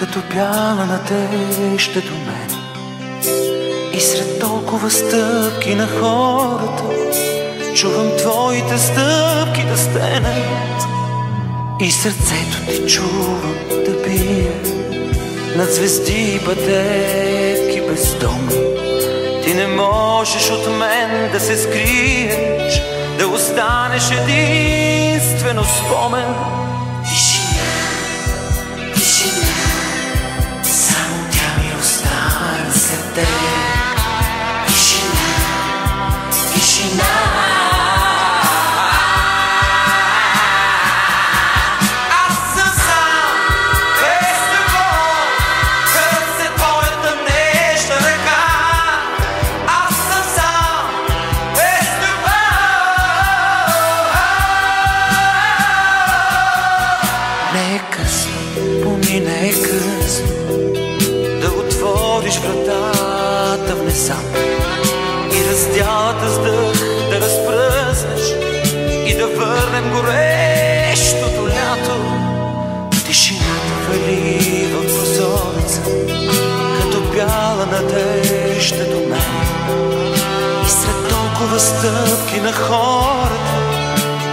като бяла надежда до мен. И сред толкова стъпки на хората чувам твоите стъпки да стенат. И сърцето ти чувам да бие над звезди и пътеки бездомни. Ти не можеш от мен да се скриеш, да останеш единствено спомен. Тишина, тишина, само тя ми остана сърце. Тишина, тишина. Не е късно, помина е късно да отвориш вратата внезапно и раздялата с дъх да разпръснеш и да върнем горещото лято. Тишината вали в прозореца като бяла надежда до мен. И сред толкова стъпки на хората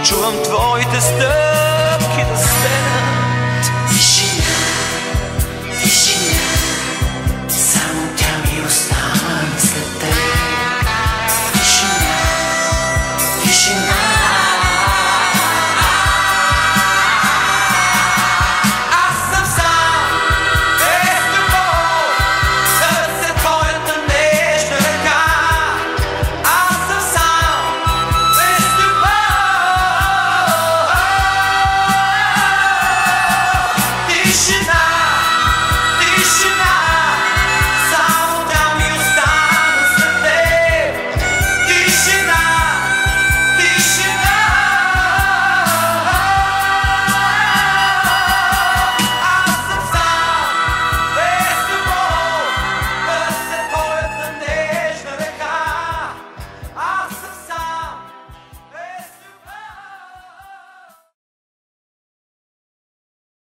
чувам твоите стъпки да стенат.